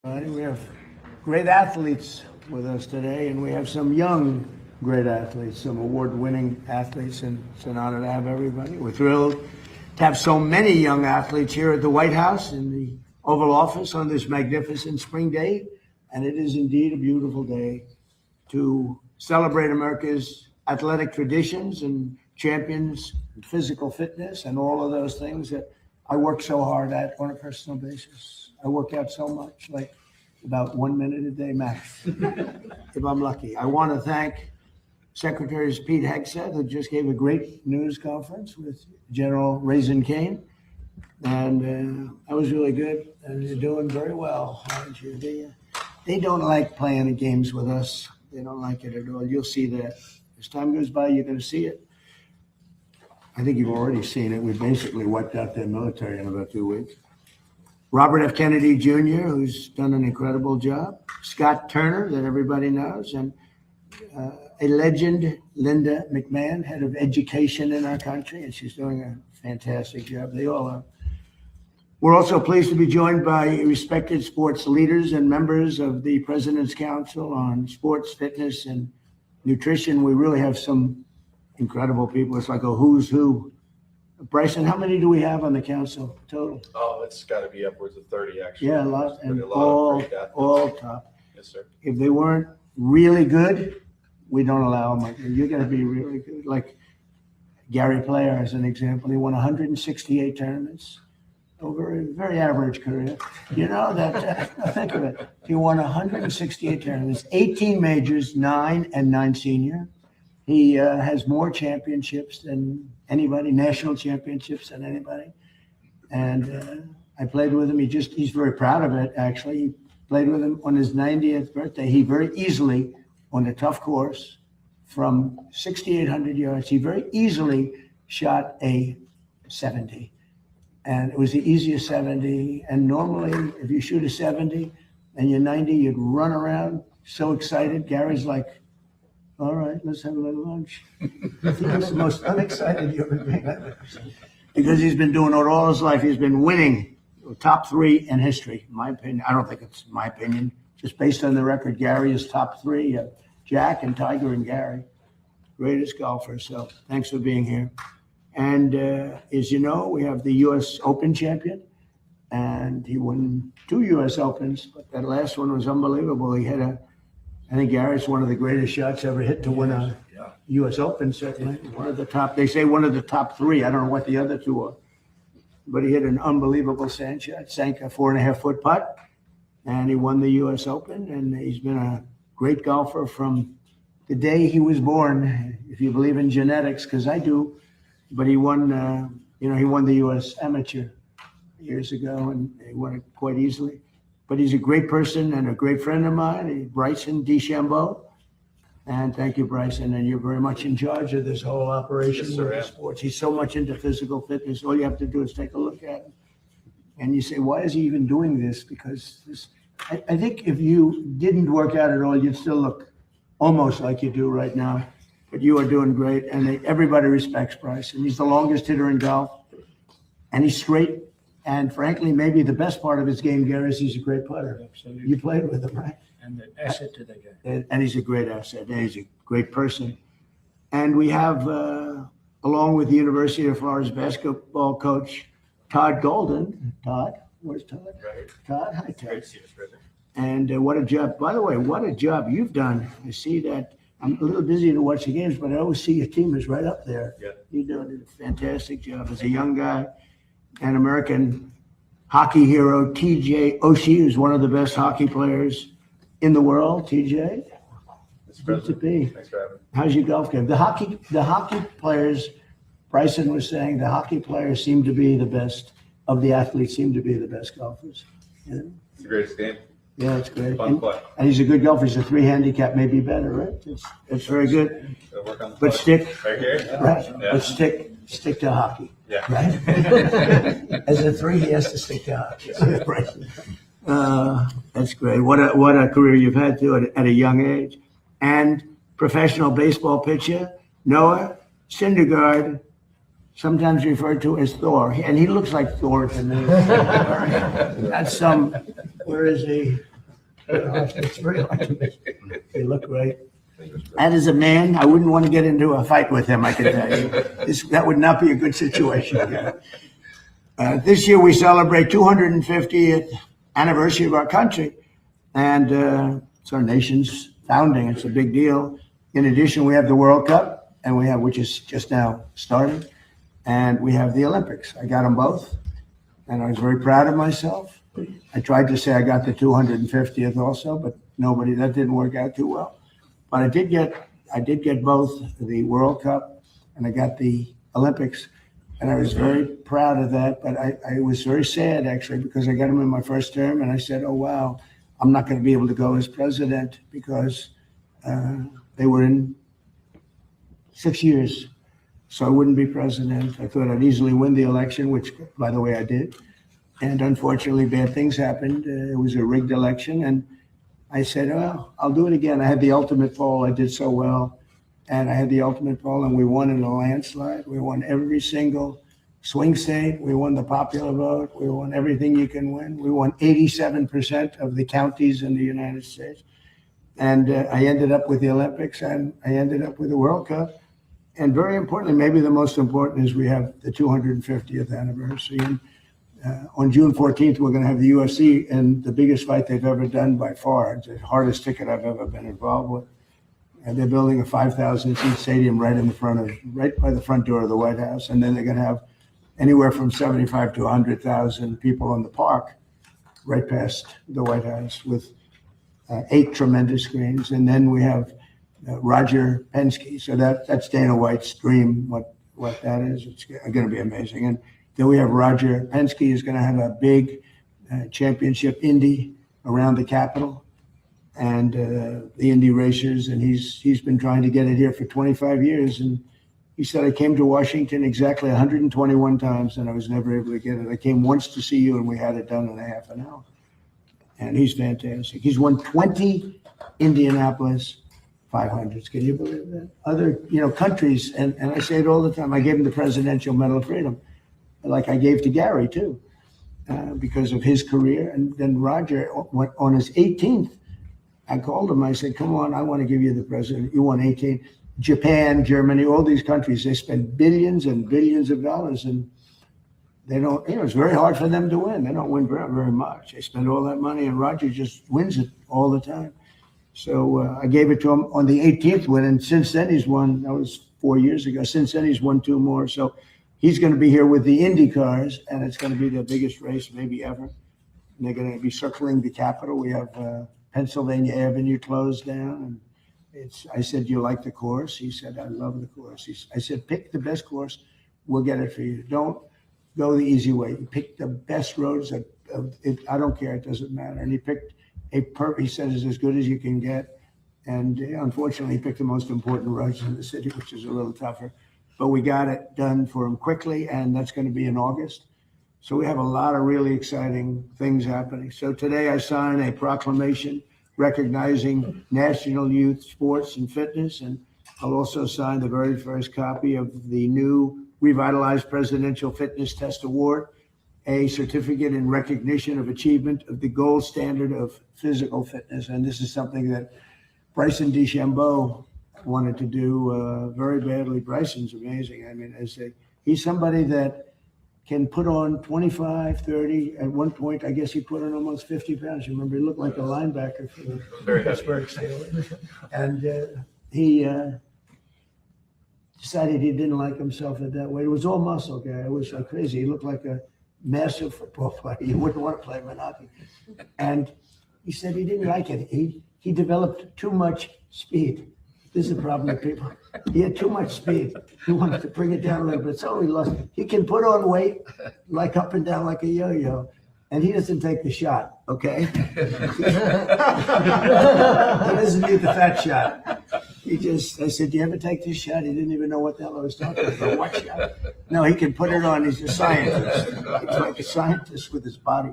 We have great athletes with us today, and we have some young great athletes, some award-winning athletes, and it's an honor to have everybody. We're thrilled to have so many young athletes here at the White House in the Oval Office on this magnificent spring day, and it is indeed a beautiful day to celebrate America's athletic traditions and champions in physical fitness and all of those things that I work so hard at on a personal basis. I work out so much, like about 1 minute a day max, if I'm lucky. I want to thank Secretary Pete Hegseth, who just gave a great news conference with General Raisin Kane. And that was really good. And you're doing very well, aren't you? They don't like playing the games with us. They don't like it at all. You'll see that. As time goes by, you're going to see it. I think you've already seen it. We basically wiped out their military in about 2 weeks. Robert F. Kennedy Jr., who's done an incredible job. Scott Turner, that everybody knows. And a legend, Linda McMahon, head of education in our country, and she's doing a fantastic job. They all are. We're also pleased to be joined by respected sports leaders and members of the President's Council on Sports, Fitness, and Nutrition. We really have some incredible people. It's like a who's who. Bryson, how many do we have on the council total? Oh, it's got to be upwards of 30, actually. Yeah, a lot, and a lot of great athletes. all top. Yes, sir. If they weren't really good, we don't allow them. You're going to be really good. Like Gary Player, as an example, he won 168 tournaments over a very average career. You know that, think of it. He won 168 tournaments, 18 majors, 9 and 9 senior. He has more championships than anybody, national championships than anybody. And I played with him. He's very proud of it, actually. He played with him on his 90th birthday. He very easily, on a tough course, from 6,800 yards, he very easily shot a 70. And it was the easiest 70. And normally, if you shoot a 70 and you're 90, you'd run around so excited. Gary's like, all right, let's have a little lunch. I think he's the most unexcited human being I've ever seen. Because he's been doing it all his life. He's been winning top 3 in history, in my opinion. I don't think it's my opinion. Just based on the record, Gary is top 3. Jack and Tiger and Gary, greatest golfers. So thanks for being here. And as you know, we have the U.S. Open champion. And he won 2 U.S. Opens. But that last one was unbelievable. He had I think Gary's one of the greatest shots ever hit to win a U.S. Open, certainly. One of the top, they say one of the top 3. I don't know what the other 2 are. But he hit an unbelievable sand shot, sank a 4.5-foot putt, and he won the U.S. Open. And he's been a great golfer from the day he was born, if you believe in genetics, because I do. But he won, he won the U.S. Amateur years ago, and he won it quite easily. But he's a great person and a great friend of mine, Bryson DeChambeau. And thank you, Bryson. And you're very much in charge of this whole operation with the sports. He's so much into physical fitness. All you have to do is take a look at him. And you say, why is he even doing this? Because I think if you didn't work out at all, you'd still look almost like you do right now. But you are doing great. And everybody respects Bryson. He's the longest hitter in golf. And he's straight. And frankly, maybe the best part of his game, Gary, is he's a great putter. Absolutely. You played with him, right? And an asset to the game. And he's a great asset. And he's a great person. And we have, along with the University of Florida's basketball coach, Todd Golden. Todd, where's Todd? Right. Todd, hi, Todd. Great to see you, President. And what a job. By the way, what a job you've done. I see that. I'm a little busy to watch the games, but I always see your team is right up there. Yeah. You're doing a fantastic job as a young guy. An American hockey hero, TJ Oshie, who's one of the best hockey players in the world. TJ, good to be. Thanks for having me. How's your golf game? The hockey players, Bryson was saying, the hockey players seem to be the best of the athletes. Seem to be the best golfers. You know? It's the greatest game. Yeah, it's great. Fun play. And he's a good golfer. He's a 3 handicap, maybe better, right? It's very good. So work on the But putt. stick, Right here? right? Yeah. But stick to hockey. Yeah. Right? As a 3, he has to stick to hockey. That's great. What a career you've had too at a young age. And professional baseball pitcher, Noah Syndergaard, sometimes referred to as Thor. And he looks like Thor to me. That's where is he? It's very hard to miss. You look great. And as a man, I wouldn't want to get into a fight with him, I can tell you. That would not be a good situation. This year we celebrate 250th anniversary of our country. And it's our nation's founding. It's a big deal. In addition, we have the World Cup, and which is just now starting, and we have the Olympics. I got them both, and I was very proud of myself. I tried to say I got the 250th also, but that didn't work out too well. But I did get both the World Cup and I got the Olympics, and I was very proud of that. But I was very sad actually because I got them in my first term, and I said, "Oh wow, I'm not going to be able to go as president because they were in 6 years, so I wouldn't be president." I thought I'd easily win the election, which, by the way, I did. And unfortunately, bad things happened. It was a rigged election, and I said, "Well, I'll do it again." I had the ultimate poll. I did so well, and I had the ultimate poll, and we won in a landslide. We won every single swing state. We won the popular vote. We won everything you can win. We won 87% of the counties in the United States. And I ended up with the Olympics, and I ended up with the World Cup. And very importantly, maybe the most important, is we have the 250th anniversary. And on June 14th, we're going to have the UFC in the biggest fight they've ever done by far. It's the hardest ticket I've ever been involved with. And they're building a 5,000-seat stadium right by the front door of the White House. And then they're going to have anywhere from 75 to 100,000 people in the park right past the White House with 8 tremendous screens. And then we have Roger Penske. So that's Dana White's dream, what that is. It's going to be amazing. And then we have Roger Penske is going to have a big championship Indy around the Capitol and the Indy racers. And he's been trying to get it here for 25 years. And he said, "I came to Washington exactly 121 times and I was never able to get it. I came once to see you and we had it done in a half an hour." And he's fantastic. He's won 20 Indianapolis 500s. Can you believe that? Other, countries, and I say it all the time, I gave him the Presidential Medal of Freedom, like I gave to Gary too, because of his career. And then Roger, on his 18th, I called him. I said, "Come on, I want to give you the president. You won 18. Japan, Germany, all these countries, they spend billions and billions of dollars, and they don't, it's very hard for them to win. They don't win very, very much. They spend all that money, and Roger just wins it all the time." So I gave it to him on the 18th win, and since then he's won, that was 4 years ago, since then he's won 2 more. So he's going to be here with the Indy cars, and it's going to be the biggest race maybe ever. And they're going to be circling the Capitol. We have Pennsylvania Avenue closed down, and I said, "Do you like the course?" He said, "I love the course." I said, "Pick the best course. We'll get it for you. Don't go the easy way. You pick the best roads. I don't care. It doesn't matter." And he picked he said, "It's as good as you can get." And unfortunately, he picked the most important roads in the city, which is a little tougher. But we got it done for him quickly, and that's going to be in August. So we have a lot of really exciting things happening. So today I signed a proclamation recognizing National Youth Sports and Fitness, and I'll also sign the very first copy of the new revitalized Presidential Fitness Test Award, a certificate in recognition of achievement of the gold standard of physical fitness. And this is something that Bryson DeChambeau wanted to do very badly. Bryson's amazing. I mean, he's somebody that can put on 25, 30. At one point, I guess he put on almost 50 pounds. You remember, he looked like a linebacker for the Pittsburgh Steelers. And he decided he didn't like himself at that weight. It was all muscle guy. It was like crazy. He looked like a massive football player. You wouldn't want to play Monopoly. And he said he didn't like it. He developed too much speed. This is the problem with people. He had too much speed. He wanted to bring it down a little bit. So he lost. He can put on weight like up and down like a yo-yo. And he doesn't take the shot, okay? He doesn't need the fat shot. I said, "Do you ever take this shot?" He didn't even know what the hell I was talking about. What shot? No, he can put it on. He's a scientist. He's like a scientist with his body.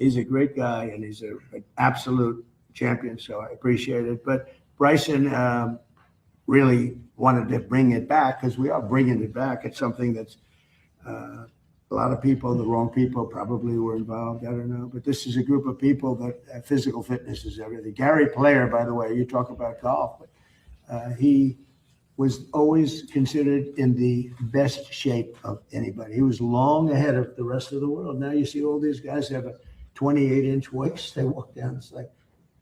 He's a great guy, and he's an absolute champion, so I appreciate it. But Bryson really wanted to bring it back, because we are bringing it back. It's something that's a lot of people, the wrong people probably were involved. I don't know. But this is a group of people that physical fitness is everything. Gary Player, by the way, you talk about golf, but he was always considered in the best shape of anybody. He was long ahead of the rest of the world. Now you see all these guys have a 28-inch waist. They walk down, it's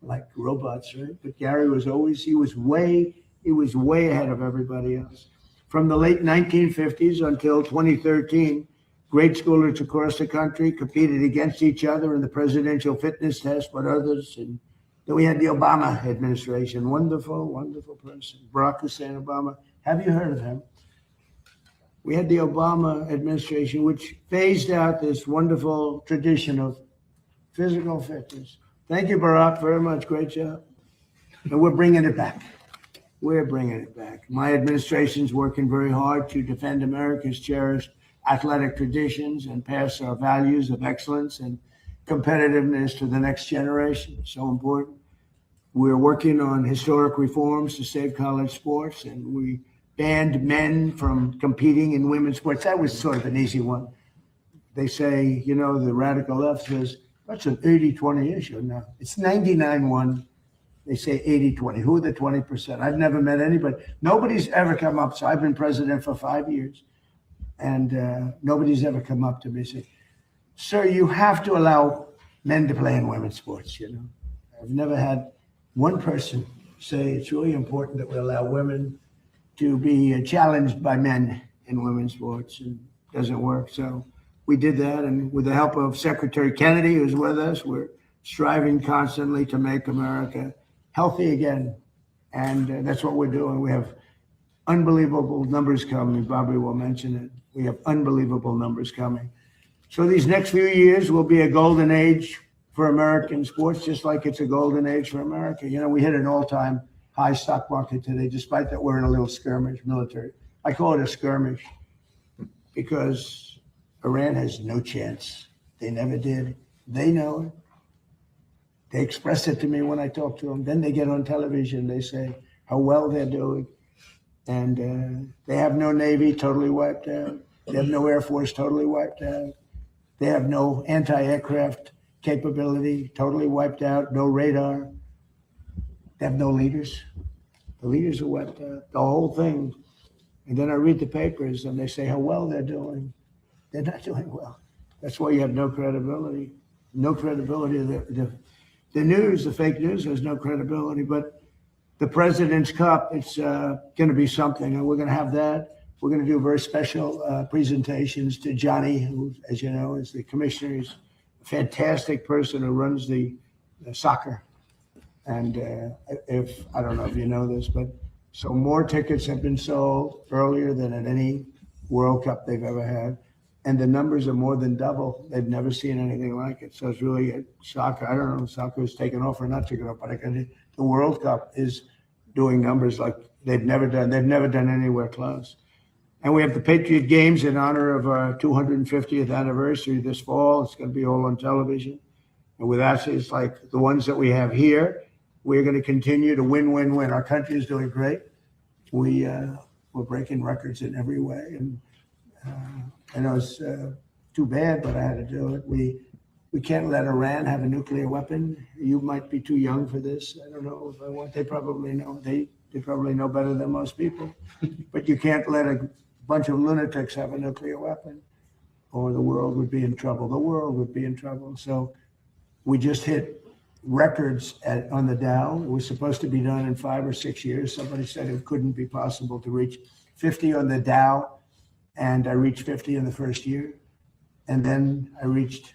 like robots, right? But Gary was always, he was way ahead of everybody else. From the late 1950s until 2013, grade schoolers across the country competed against each other in the presidential fitness test, but others. And then we had the Obama administration. Wonderful, wonderful person. Barack Hussein Obama. Have you heard of him? We had the Obama administration, which phased out this wonderful tradition of physical fitness. Thank you, Barack, very much. Great job. And we're bringing it back. We're bringing it back. My administration's working very hard to defend America's cherished athletic traditions and pass our values of excellence and competitiveness to the next generation. So important. We're working on historic reforms to save college sports, and we banned men from competing in women's sports. That was sort of an easy one. They say, you know, the radical left says, that's an 80-20 issue. No, it's 99-1. They say 80-20. Who are the 20%? I've never met anybody. Nobody's ever come up. So I've been president for 5 years, and nobody's ever come up to me and said, sir, you have to allow men to play in women's sports, you know. I've never had one person say it's really important that we allow women to be challenged by men in women's sports, and it doesn't work. So we did that, and with the help of Secretary Kennedy, who's with us, we're striving constantly to make America healthy again, and that's what we're doing. We have unbelievable numbers coming. Bobby will mention it. We have unbelievable numbers coming. So these next few years will be a golden age for American sports, just like it's a golden age for America. You know, we hit an all-time high stock market today, despite that we're in a little skirmish, military. I call it a skirmish because Iran has no chance. They never did. They know it. They express it to me when I talk to them. Then they get on television. They say how well they're doing. And they have no Navy, totally wiped out. They have no Air Force, totally wiped out. They have no anti-aircraft capability, totally wiped out, no radar. They have no leaders. The leaders are wiped out, the whole thing. And then I read the papers and they say how well they're doing. They're not doing well. That's why you have no credibility. No credibility. The news, the fake news has no credibility, but the President's Cup, it's going to be something, and we're going to have that. We're going to do very special presentations to Johnny, who, as you know, is the commissioner. He's a fantastic person who runs the soccer. And if, I don't know if you know this, but so more tickets have been sold earlier than at any World Cup they've ever had. And the numbers are more than double. They've never seen anything like it. So it's really soccer. I don't know if soccer is taken off or not taken off, but the World Cup is doing numbers like they've never done. They've never done anywhere close. And we have the Patriot Games in honor of our 250th anniversary this fall. It's going to be all on television. And with athletes like the ones that we have here, we're going to continue to win. Our country is doing great. We're breaking records in every way. And I know it's too bad, but I had to do it. We can't let Iran have a nuclear weapon. You might be too young for this. I don't know if I want. They probably know. They probably know better than most people. But you can't let a bunch of lunatics have a nuclear weapon, or the world would be in trouble. The world would be in trouble. So we just hit records on the Dow. It was supposed to be done in 5 or 6 years. Somebody said it couldn't be possible to reach 50 on the Dow, and I reached 50 in the first year. And then I reached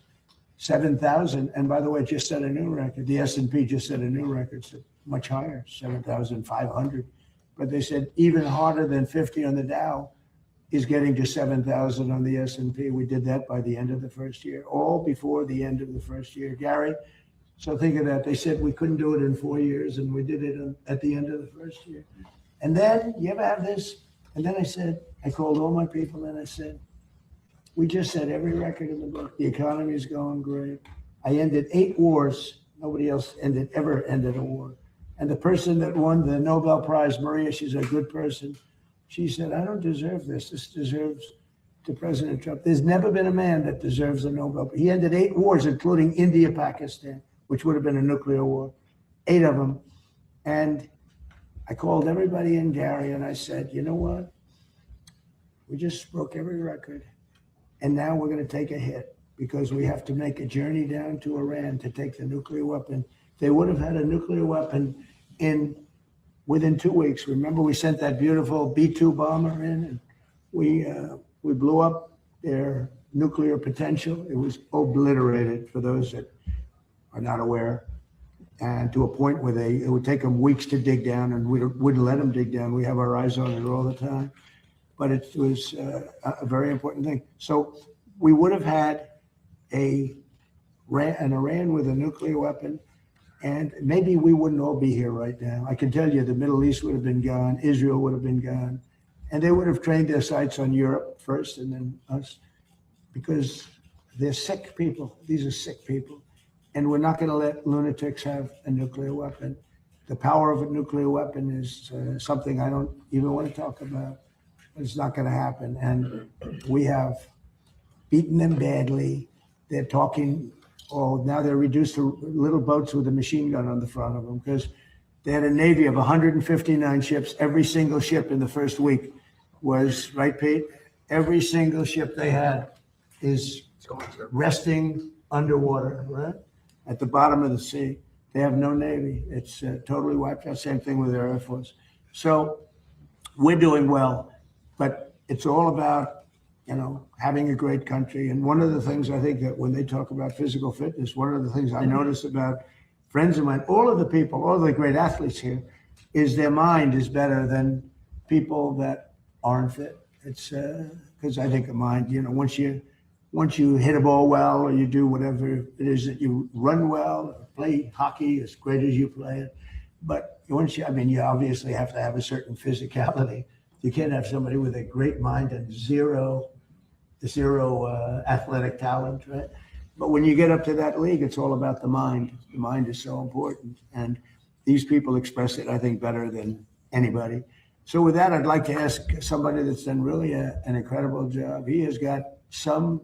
7,000. And by the way, it just set a new record. The S&P just set a new record, so much higher, 7,500. But they said even harder than 50 on the Dow is getting to 7,000 on the S&P. We did that by the end of the first year, all before the end of the first year. Gary, so think of that. They said we couldn't do it in 4 years, and we did it at the end of the first year. And then, you ever have this? And then I called all my people and I said, we just set every record in the book. The economy is going great. I ended 8 wars. Nobody else ever ended a war. And the person that won the Nobel Prize, Maria, she's a good person. She said, I don't deserve this. This deserves to President Trump. There's never been a man that deserves a Nobel. He ended 8 wars, including India, Pakistan, which would have been a nuclear war, 8 of them. And I called everybody in, Gary, and I said, you know what? We just broke every record. And now we're going to take a hit because we have to make a journey down to Iran to take the nuclear weapon. They would have had a nuclear weapon within 2 weeks. Remember, we sent that beautiful B-2 bomber in, and we blew up their nuclear potential. It was obliterated, for those that are not aware, and to a point where it would take them weeks to dig down, and we wouldn't let them dig down. We have our eyes on it all the time. But it was a very important thing. So we would have had an Iran with a nuclear weapon, and maybe we wouldn't all be here right now. I can tell you the Middle East would have been gone, Israel would have been gone, and they would have trained their sights on Europe first and then us, because they're sick people. These are sick people. And we're not going to let lunatics have a nuclear weapon. The power of a nuclear weapon is something I don't even want to talk about. It's not going to happen. And we have beaten them badly. They're talking, now they're reduced to little boats with a machine gun on the front of them, because they had a Navy of 159 ships. Every single ship in the first week was, right, Pete? Every single ship they had is resting underwater, right? At the bottom of the sea. They have no Navy. It's totally wiped out. Same thing with their Air Force. So we're doing well, but it's all about, having a great country. And one of the things I think that when they talk about physical fitness, one of the things I notice about friends of mine, all of the people, all of the great athletes here, is their mind is better than people that aren't fit. It's because I think the mind, once you hit a ball well, or you do whatever it is that you run well, or play hockey as great as you play it. But you obviously have to have a certain physicality. You can't have somebody with a great mind and zero athletic talent, right? But when you get up to that league, it's all about the mind. The mind is so important. And these people express it, I think, better than anybody. So with that, I'd like to ask somebody that's done really an incredible job. He has got some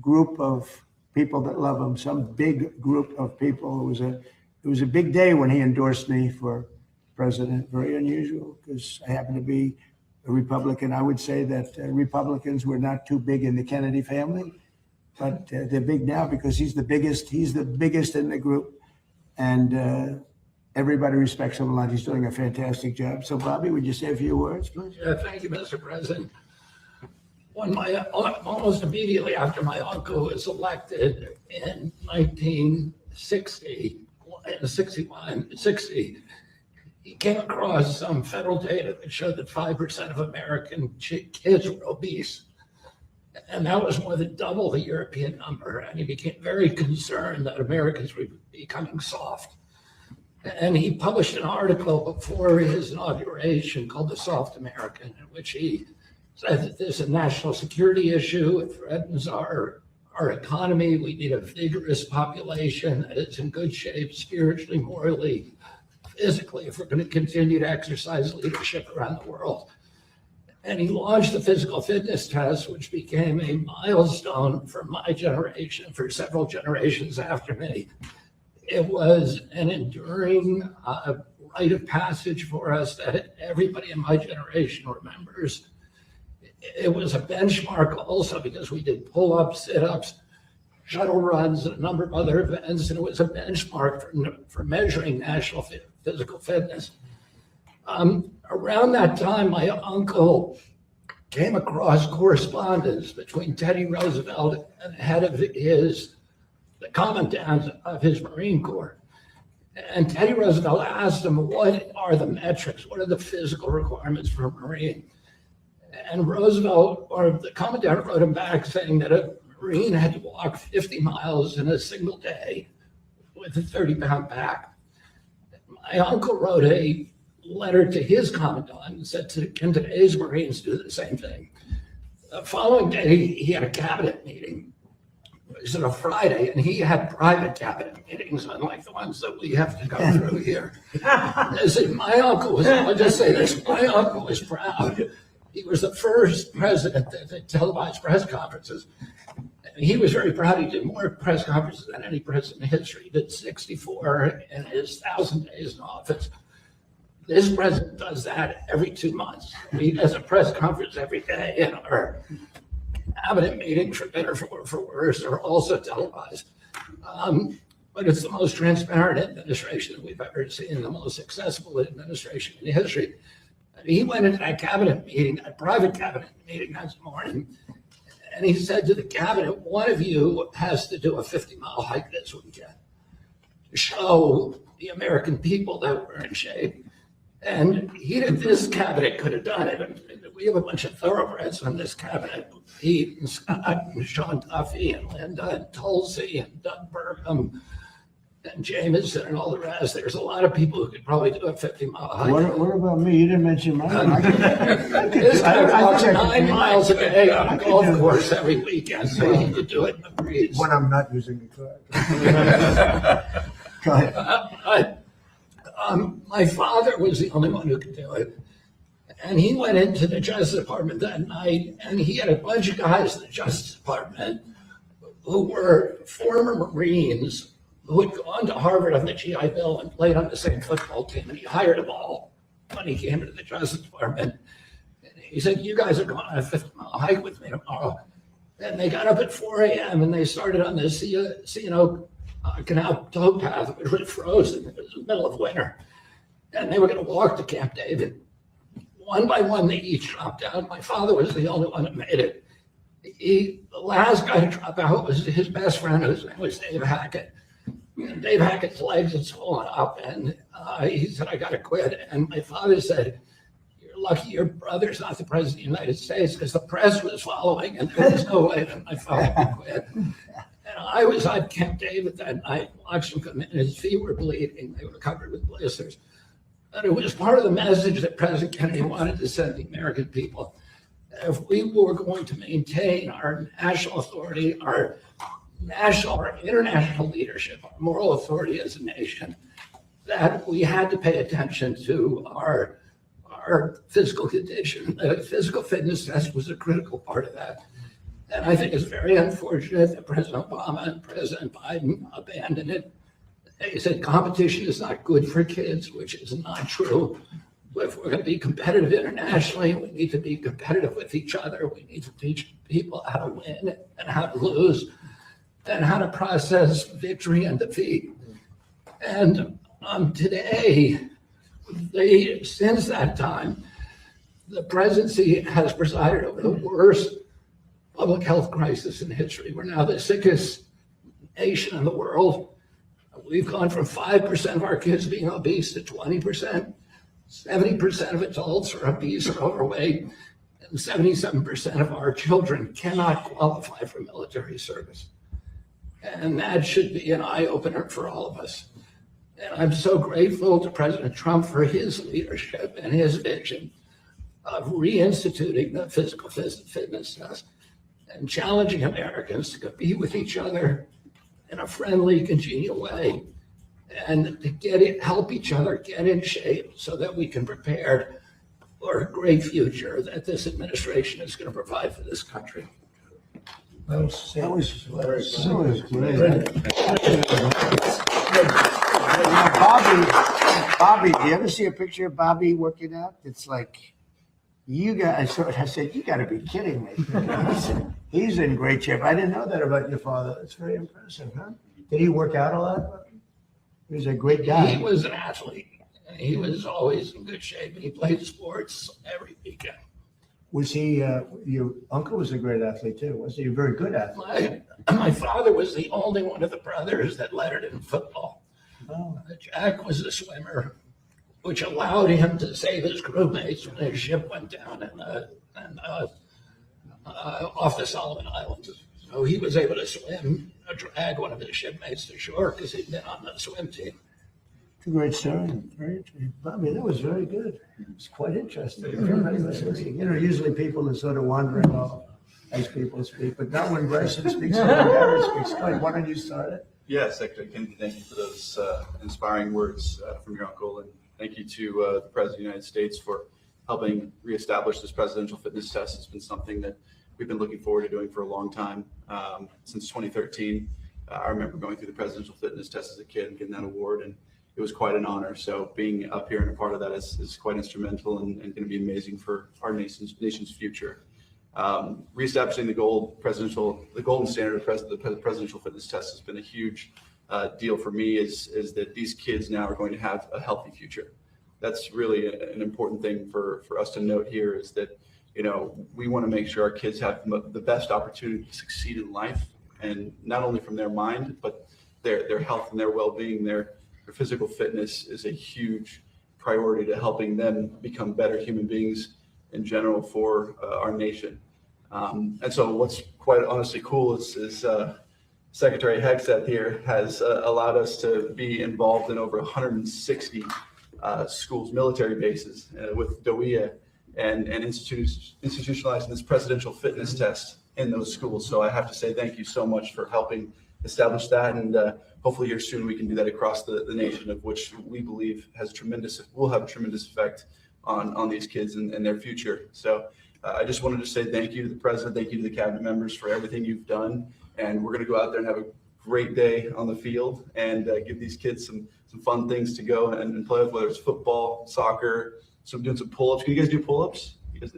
group of people that love him, some big group of people. It was a big day when he endorsed me for president. Very unusual, because I happen to be a Republican. I would say that Republicans were not too big in the Kennedy family, but they're big now because he's the biggest in the group, and everybody respects him a lot. He's doing a fantastic job. So Bobby, would you say a few words, please? Yeah, thank you, Mr. President. Almost immediately after my uncle was elected in 1960, he came across some federal data that showed that 5% of American kids were obese. And that was more than double the European number. And he became very concerned that Americans were becoming soft. And he published an article before his inauguration called The Soft American, in which he said that there's a national security issue. It threatens our economy. We need a vigorous population that is in good shape spiritually, morally, physically, if we're going to continue to exercise leadership around the world. And he launched the physical fitness test, which became a milestone for my generation, for several generations after me. It was an enduring rite of passage for us that everybody in my generation remembers. It was a benchmark also because we did pull-ups, sit-ups, shuttle runs, and a number of other events, and it was a benchmark for measuring national physical fitness. Around that time, my uncle came across correspondence between Teddy Roosevelt and the head of the commandant of his Marine Corps. And Teddy Roosevelt asked him, what are the metrics? What are the physical requirements for a Marine? And Roosevelt, or the commandant, wrote him back saying that a Marine had to walk 50 miles in a single day with a 30-pound pack. My uncle wrote a letter to his commandant and said, can today's Marines do the same thing? The following day, he had a cabinet meeting. It was on a Friday, and he had private cabinet meetings, unlike the ones that we have to go through here. My uncle was, I'll just say this, my uncle was proud. He was the first president that televised press conferences. And he was very proud. He did more press conferences than any president in history. He did 64 in his 1,000 days in office. This president does that every 2 months. He does a press conference every day, and our cabinet meetings, for better or for worse, are also televised. But it's the most transparent administration we've ever seen, the most accessible administration in history. And he went into that cabinet meeting, a private cabinet meeting that morning, and he said to the cabinet, one of you has to do a 50-mile hike this weekend to show the American people that we're in shape. And this cabinet could have done it. And we have a bunch of thoroughbreds on this cabinet. Pete and Scott and Sean Duffy and Linda and Tulsi and Doug Burkham and Jameson and all the rest. There's a lot of people who could probably do a 50-mile hike. What about me? You didn't mention mine. This guy walks 9 miles a day on a golf course every weekend, so he could do it in the breeze. When I'm not using the car. Go ahead. My father was the only one who could do it. And he went into the Justice Department that night, and he had a bunch of guys in the Justice Department who were former Marines who had gone to Harvard on the GI Bill and played on the same football team. And he hired them all when he came into the Justice Department. And he said, you guys are going on a 50-mile hike with me tomorrow. And they got up at 4 a.m. and they started on the Canal towpath, which was frozen. It was the middle of winter. And they were going to walk to Camp David. One by one, they each dropped out. My father was the only one that made it. The last guy to drop out was his best friend, whose name was Dave Hackett. And Dave Hackett's legs had swollen up, and he said, I got to quit. And my father said, you're lucky your brother's not the president of the United States, because the press was following, and there was no way that my father could quit. And I was at Camp David that night, watched him come in. His feet were bleeding. They were covered with blisters. And it was part of the message that President Kennedy wanted to send the American people. If we were going to maintain our national authority, our international leadership, our moral authority as a nation, that we had to pay attention to our physical condition. The physical fitness test was a critical part of that. And I think it's very unfortunate that President Obama and President Biden abandoned it. They said competition is not good for kids, which is not true. If we're going to be competitive internationally, we need to be competitive with each other. We need to teach people how to win and how to lose and how to process victory and defeat. And today, since that time, the presidency has presided over the worst public health crisis in history. We're now the sickest nation in the world. We've gone from 5% of our kids being obese to 20%. 70% of adults are obese or overweight, and 77% of our children cannot qualify for military service. And that should be an eye-opener for all of us. And I'm so grateful to President Trump for his leadership and his vision of reinstituting the physical fitness test and challenging Americans to compete with each other in a friendly, congenial way, and to help each other get in shape so that we can prepare for a great future that this administration is going to provide for this country. That was great. Bobby, do you ever see a picture of Bobby working out? It's like, I said, you got to be kidding me. He's in great shape. I didn't know that about your father. That's very impressive, huh? Did he work out a lot? He was a great guy. He was an athlete. He was always in good shape. He played sports every weekend. Was he, your uncle was a great athlete too. Was he a very good athlete? My father was the only one of the brothers that lettered in football. Oh. Jack was a swimmer, which allowed him to save his crewmates when his ship went down off the Solomon Islands. So he was able to swim, drag one of his shipmates to shore because he'd been on the swim team. It's a great story. Very interesting. Bobby, that was very good. It's quite interesting. Everybody was listening. Usually people are sort of wandering off as people speak, but not when Bryson speaks. Gary speaks. Why don't you start it? Yes, Secretary Kennedy, thank you for those inspiring words from your uncle, and thank you to the President of the United States for helping reestablish this presidential fitness test has been something that we've been looking forward to doing for a long time, since 2013. I remember going through the presidential fitness test as a kid and getting that award, and it was quite an honor. So being up here and a part of that is quite instrumental and going to be amazing for our nation's future. Reestablishing the golden standard of the presidential fitness test has been a huge deal for me, is that these kids now are going to have a healthy future. That's really an important thing for us to note here, is that, we want to make sure our kids have the best opportunity to succeed in life, and not only from their mind, but their health and their well-being. Their physical fitness is a huge priority to helping them become better human beings in general for our nation. And so what's quite honestly cool is Secretary Hegseth here has allowed us to be involved in over 160 schools, military bases with DOIA, and institutionalizing this presidential fitness test in those schools. So I have to say thank you so much for helping establish that, and hopefully here soon we can do that across the nation, of which we believe will have a tremendous effect on these kids and their future. So I just wanted to say thank you to the president, thank you to the cabinet members for everything you've done, and we're going to go out there and have a great day on the field and give these kids some fun things to go and play with, whether it's football, soccer, doing some pull-ups. Can you guys do pull-ups?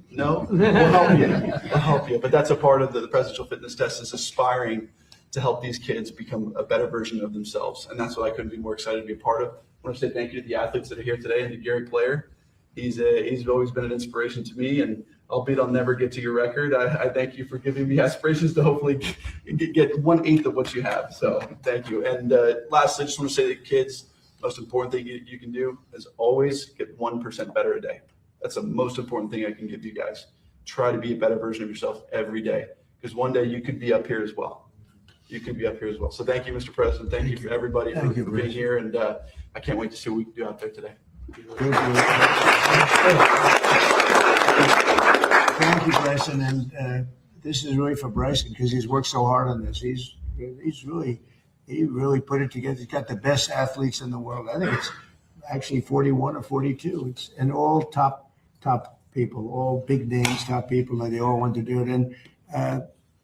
No? We'll help you. We'll help you. But that's a part of the presidential fitness test, is aspiring to help these kids become a better version of themselves. And that's what I couldn't be more excited to be a part of. I want to say thank you to the athletes that are here today, and to Gary Player. He's always been an inspiration to me, and albeit I'll never get to your record, I thank you for giving me aspirations to hopefully get 1/8 of what you have. So thank you. And lastly, I just want to say that kids, most important thing you can do is always get 1% better a day. That's the most important thing I can give you guys. Try to be a better version of yourself every day, because one day you could be up here as well. You could be up here as well. So thank you, Mr. President. Thank you for everybody for being here. And I can't wait to see what we can do out there today. Thank you, Bryson. And this is really for Bryson, because he's worked so hard on this. He really put it together. He's got the best athletes in the world. I think it's actually 41 or 42. And all top people, all big names, top people, and they all want to do it. And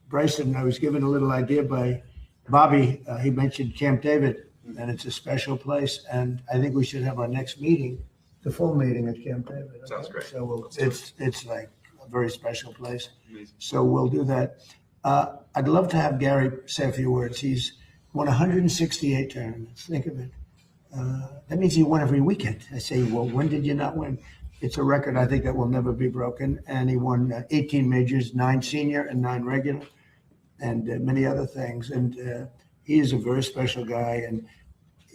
Bryson, I was given a little idea by Bobby. He mentioned Camp David, and it's a special place. And I think we should have our next meeting, the full meeting at Camp David. Okay? Sounds great. So it's like a very special place. Amazing. So we'll do that. I'd love to have Gary say a few words. He's won 168 tournaments. Think of it. That means he won every weekend. I say, well, when did you not win? It's a record, I think, that will never be broken. And he won 18 majors, 9 senior and 9 regular, and many other things. And he is a very special guy. And,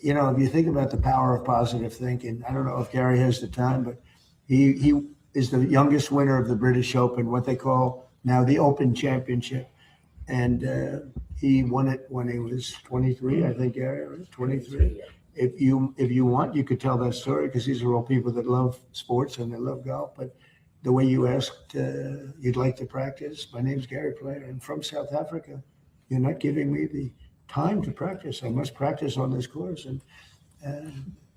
if you think about the power of positive thinking, I don't know if Gary has the time, but he is the youngest winner of the British Open, what they call now the Open Championship. And he won it when he was 23, I think, Gary, was 23. If you want, you could tell that story, because these are all people that love sports and they love golf. But the way you asked, you'd like to practice. My name's Gary Player. I'm from South Africa. You're not giving me the time to practice. I must practice on this course. And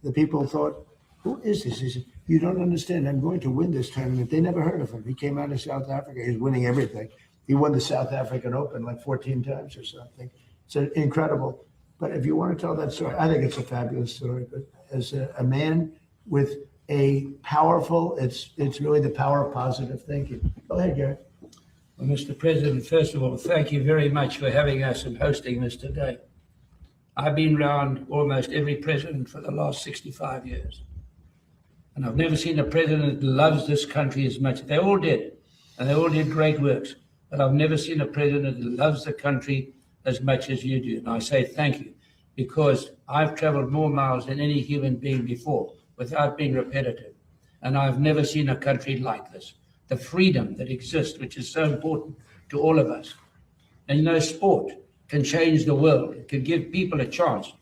the people thought, who is this? He said, you don't understand. I'm going to win this tournament. They never heard of him. He came out of South Africa. He's winning everything. He won the South African Open like 14 times or something. It's incredible. But if you want to tell that story, I think it's a fabulous story. But as a man with a powerful, it's really the power of positive thinking. Go ahead, Gary. Well, Mr. President, first of all, thank you very much for having us and hosting this today. I've been around almost every president for the last 65 years. And I've never seen a president that loves this country as much. They all did, and they all did great works. But I've never seen a president that loves the country as much as you do. And I say thank you, because I've traveled more miles than any human being before without being repetitive. And I've never seen a country like this. The freedom that exists, which is so important to all of us. And sport can change the world. It can give people a chance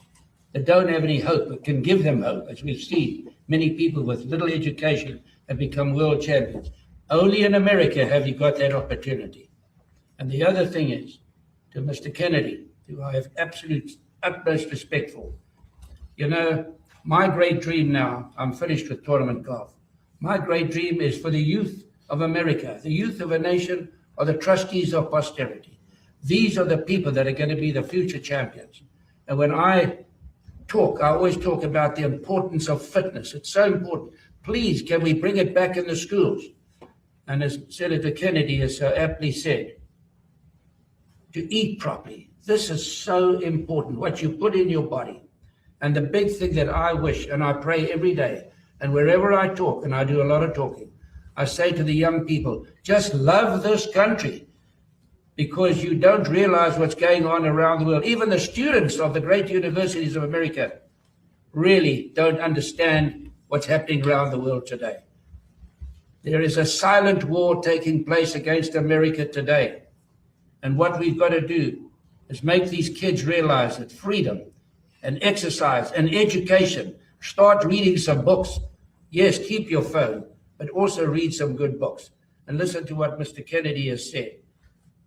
that don't have any hope. It can give them hope. As we've seen, many people with little education have become world champions. Only in America have you got that opportunity. And the other thing is, to Mr. Kennedy, who I have utmost respect for. My great dream now, I'm finished with tournament golf. My great dream is for the youth of America. The youth of a nation are the trustees of posterity. These are the people that are going to be the future champions. And when I talk, I always talk about the importance of fitness. It's so important. Please, can we bring it back in the schools? And as Senator Kennedy has so aptly said, to eat properly. This is so important, what you put in your body. And the big thing that I wish, and I pray every day, and wherever I talk, and I do a lot of talking, I say to the young people, just love this country, because you don't realize what's going on around the world. Even the students of the great universities of America really don't understand what's happening around the world today. There is a silent war taking place against America today. And what we've got to do is make these kids realize that freedom and exercise and education, start reading some books. Yes, keep your phone, but also read some good books. And listen to what Mr. Kennedy has said.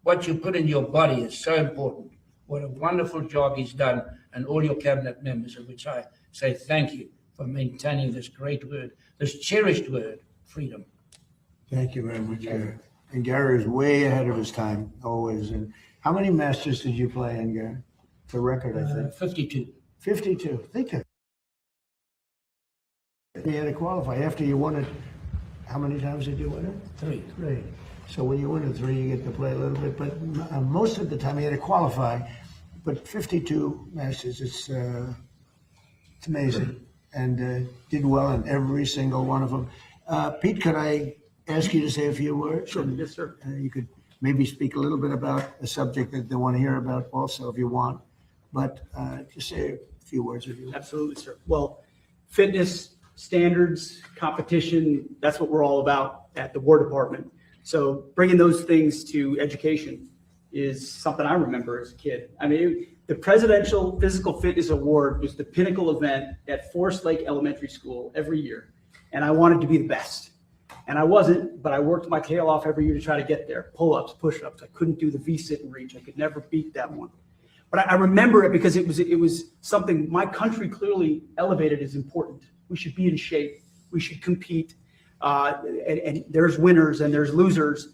What you put in your body is so important. What a wonderful job he's done, and all your cabinet members, of which I say thank you for maintaining this great word, this cherished word, freedom. Thank you very much, Gary. And Gary is way ahead of his time, always. And how many Masters did you play in, Gary? It's a record, I think. 52. 52. Think of it. You had to qualify. After you won it, how many times did you win it? 3. 3. So when you win it 3, you get to play a little bit. But most of the time, you had to qualify. But 52 Masters, it's amazing. And did well in every single one of them. Pete, could I ask you to say a few words? Sure. And, Yes, sir. you could maybe speak a little bit about a subject that they want to hear about also, if you want. But just say a few words if you want. Absolutely, sir. Well, fitness, standards, competition, that's what we're all about at the War Department. So bringing those things to education is something I remember as a kid. I mean, the Presidential Physical Fitness Award was the pinnacle event at Forest Lake Elementary School every year. And I wanted to be the best. And I wasn't, but I worked my tail off every year to try to get there. Pull-ups, push-ups. I couldn't do the V-sit and reach. I could never beat that one. But I remember it because it was something my country clearly elevated as important. We should be in shape. We should compete. And there's winners and there's losers.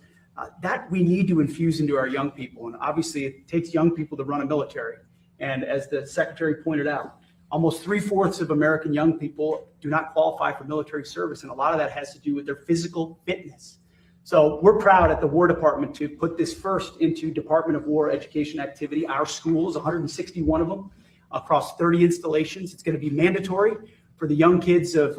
That we need to infuse into our young people. And obviously it takes young people to run a military. And as the secretary pointed out, almost 3/4 of American young people do not qualify for military service. And a lot of that has to do with their physical fitness. So we're proud at the War Department to put this first into Department of War education activity. Our schools, 161 of them, across 30 installations. It's going to be mandatory for the young kids of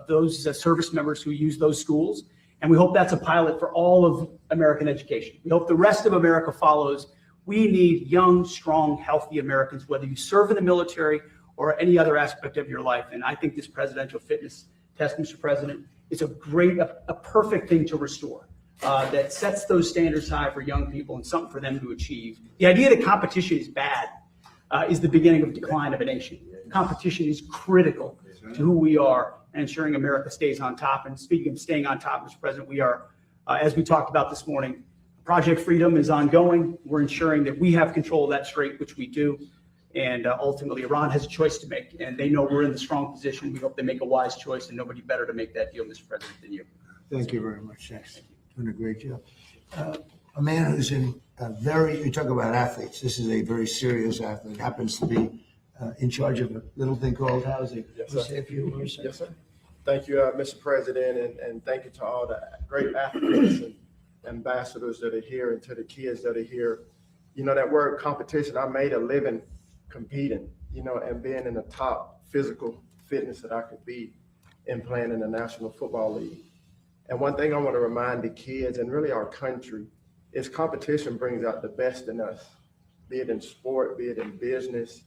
those service members who use those schools. And we hope that's a pilot for all of American education. We hope the rest of America follows. We need young, strong, healthy Americans, whether you serve in the military or any other aspect of your life. And I think this presidential fitness test, Mr. President, is a perfect thing to restore that sets those standards high for young people and something for them to achieve. The idea that competition is bad is the beginning of decline of a nation. Competition is critical to who we are and ensuring America stays on top. And speaking of staying on top, Mr. President, we are, as we talked about this morning, Project Freedom is ongoing. We're ensuring that we have control of that strait, which we do. And ultimately, Iran has a choice to make, and they know we're in the strong position. We hope they make a wise choice, and nobody better to make that deal, Mr. President, than you. Thank you very much, thanks. Doing a great job. A man who's in you talk about athletes. This is a very serious athlete, happens to be in charge of a little thing called housing. Yes, We'll sir. say a few words. Yes, sir. Thank you, Mr. President, and thank you to all the great athletes and ambassadors that are here and to the kids that are here. You know, that word competition, I made a living competing, you know, and being in the top physical fitness that I could be in playing in the National Football League. And one thing I want to remind the kids and really our country is competition brings out the best in us, be it in sport, be it in business,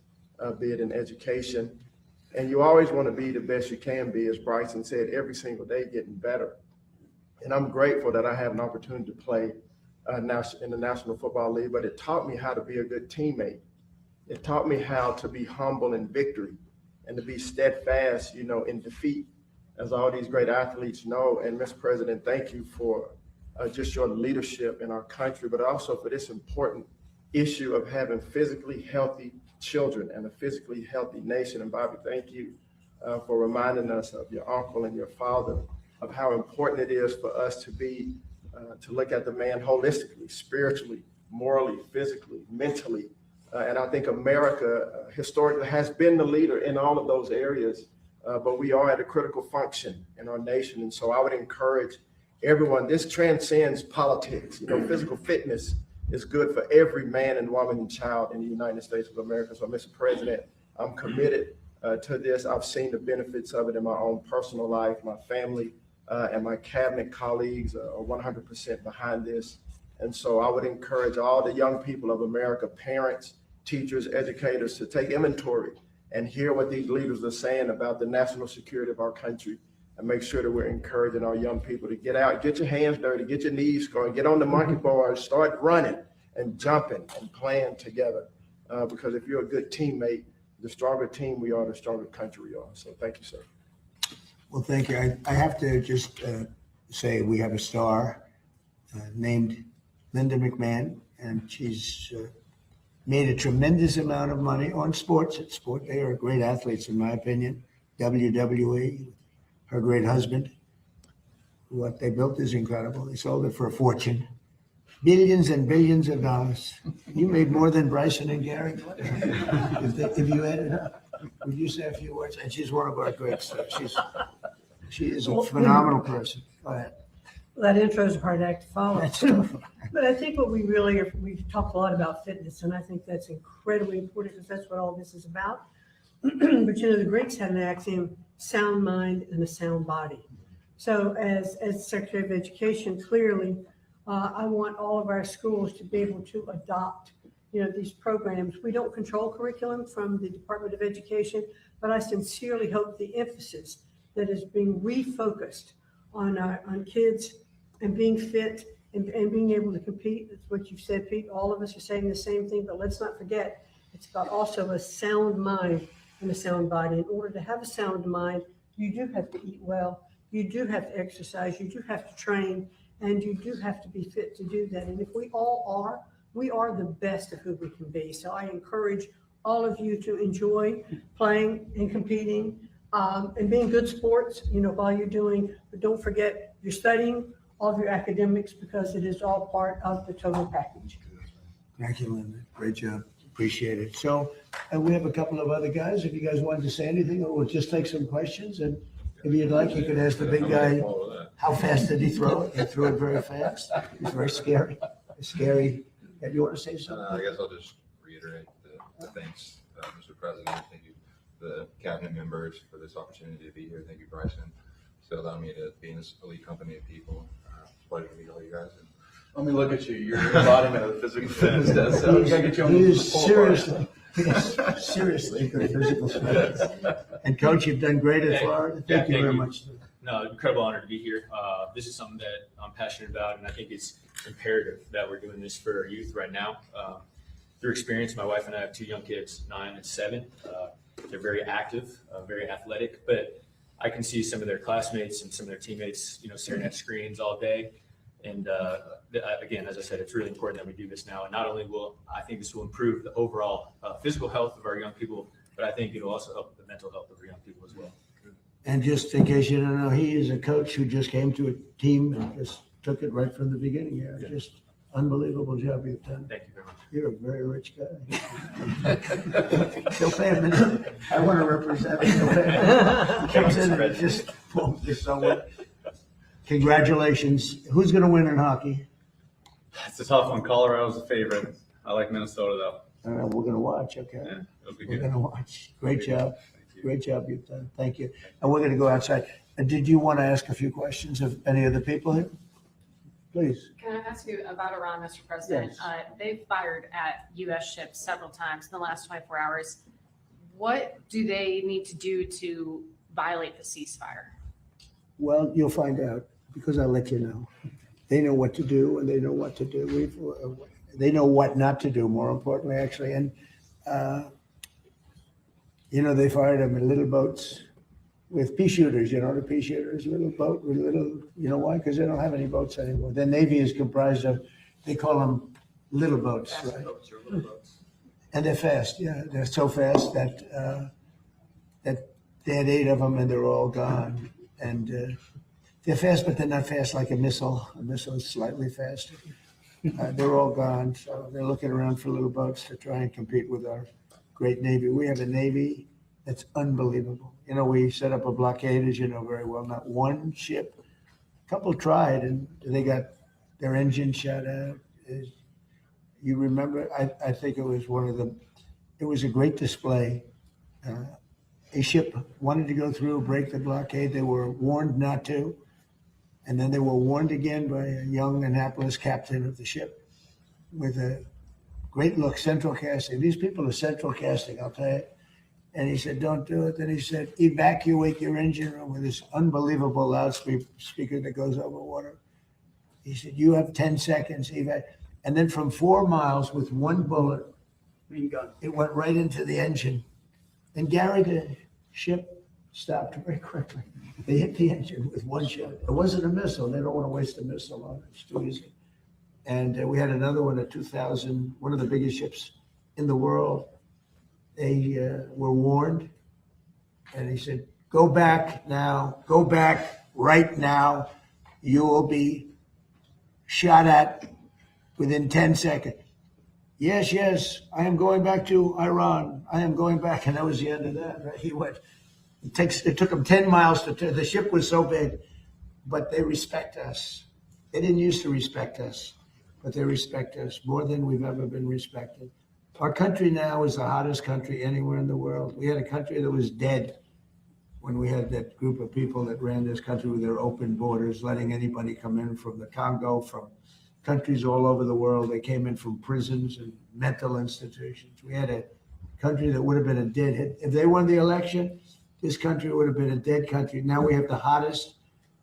be it in education. And you always want to be the best you can be, as Bryson said, every single day getting better. And I'm grateful that I have an opportunity to play in the National Football League, but it taught me how to be a good teammate. It taught me how to be humble in victory and to be steadfast, you know, in defeat, as all these great athletes know. And Mr. President, thank you for just your leadership in our country, but also for this important issue of having physically healthy children and a physically healthy nation. And Bobby, thank you for reminding us of your uncle and your father of how important it is for us to look at the man holistically, spiritually, morally, physically, mentally. And I think America historically has been the leader in all of those areas, but we are at a critical function in our nation. And so I would encourage everyone, this transcends politics. Physical fitness is good for every man and woman and child in the United States of America. So, Mr. President, I'm committed to this. I've seen the benefits of it in my own personal life. My family and my cabinet colleagues are 100% behind this. And so I would encourage all the young people of America, parents, teachers, educators, to take inventory and hear what these leaders are saying about the national security of our country, and make sure that we're encouraging our young people to get out, get your hands dirty, get your knees going, get on the monkey bars, start running and jumping and playing together. Because if you're a good teammate, the stronger team we are, the stronger country we are. So thank you, sir. Well, thank you. I have to just say we have a star named Linda McMahon, and she's made a tremendous amount of money on sports. At sport, they are great athletes, in my opinion. WWE, her great husband, what they built is incredible. They sold it for a fortune, billions and billions of dollars. You made more than Bryson and Gary. If you add it up, would you say a few words? And she's one of our greats. She is a phenomenal person. Go ahead. Well, that intro is a hard act to follow. That's tough. But I think what we've talked a lot about fitness, and I think that's incredibly important because that's what all this is about. But the Greeks had an axiom: sound mind and a sound body. So as Secretary of Education, clearly, I want all of our schools to be able to adopt, these programs. We don't control curriculum from the Department of Education, but I sincerely hope the emphasis that is being refocused on kids and being fit and being able to compete. That's what you've said, Pete. All of us are saying the same thing, but let's not forget, it's about also a sound mind and a sound body. In order to have a sound mind, you do have to eat well, you do have to exercise, you do have to train, and you do have to be fit to do that. And if we all are, we are the best of who we can be. So I encourage all of you to enjoy playing and competing and being good sports, while you're doing, but don't forget you're studying all of your academics, because it is all part of the total package. Thank you, Linda. Great job. Appreciate it. So we have a couple of other guys. If you guys wanted to say anything, or we'll just take some questions. And if you'd like, you could ask the big guy, how fast did he throw it? He threw it very fast. It's very scary. It's scary. You want to say something? I guess I'll just reiterate the thanks, Mr. President. Thank you, the cabinet members, for this opportunity to be here. Thank you, Bryson, to allow me to be in this elite company of people. It's a pleasure to meet all you guys. And Let me look at you. You're the embodiment of the physical fitness test. So we gotta get you on the Seriously good physical fitness. And Coach, you've done great at Florida. Thank you very much. No, incredible honor to be here. This is something that I'm passionate about, and I think it's imperative that we're doing this for our youth right now. Through experience, my wife and I have two young kids, 9 and 7. They're very active, very athletic, but I can see some of their classmates and some of their teammates, staring at screens all day. And again, as I said, it's really important that we do this now. And not only I think this will improve the overall physical health of our young people, but I think it'll also help the mental health of our young people as well. And just in case you don't know, he is a coach who just came to a team and just took it right from the beginning here. Just unbelievable job you've done. Thank you very much. You're a very rich guy. He'll pay a minute. I want to represent him. He'll pay a minute. He comes in and just boom, this someone. Congratulations. Who's going to win in hockey? It's a tough one. Colorado's a favorite. I like Minnesota, though. We're going to watch, okay? Yeah, it'll be We're good. going to watch. Great job. Thank you. Great job you've done. Thank you. And we're going to go outside. Did you want to ask a few questions of any of the people here? Please. Can I ask you about Iran, Mr. President? Yes. They've fired at U.S. ships several times in the last 24 hours. What do they need to do to violate the ceasefire? Well, you'll find out, because I'll let you know. They know what to do, and they know what to do. They know what not to do, more importantly, actually. And, they fired them in little boats with pea shooters, the pea shooters, little boat with little, why? Because they don't have any boats anymore. The Navy is comprised of, they call them little boats, right? And they're fast, yeah. They're so fast that they had 8 of them and they're all gone. And They're fast, but they're not fast like a missile. A missile is slightly faster. They're all gone, so they're looking around for little boats to try and compete with our great Navy. We have a Navy that's unbelievable. You know, we set up a blockade, as you know very well. Not one ship. A couple tried, and they got their engine shut out. You remember? I think it was it was a great display. A ship wanted to go through, break the blockade. They were warned not to. And then they were warned again by a young and hapless captain of the ship with a great look, central casting. These people are central casting, I'll tell you. And he said, don't do it. Then he said, evacuate your engine room with this unbelievable loudspeaker that goes over water. He said, you have 10 seconds. And then from 4 miles with one bullet, it went right into the engine. And Gary, the ship stopped very quickly. They hit the engine with one shot. It wasn't a missile. They don't want to waste a missile on it. It's too easy. And we had another one at 2000, one of the biggest ships in the world. They were warned. And he said, go back now. Go back right now. You will be shot at within 10 seconds. Yes, yes, I am going back to Iran. I am going back. And that was the end of that. Right? He went. It took them 10 miles to turn. The ship was so big, but they respect us. They didn't used to respect us, but they respect us more than we've ever been respected. Our country now is the hottest country anywhere in the world. We had a country that was dead when we had that group of people that ran this country with their open borders, letting anybody come in from the Congo, from countries all over the world. They came in from prisons and mental institutions. We had a country that would have been a dead hit. If they won the election, this country would have been a dead country. Now we have the hottest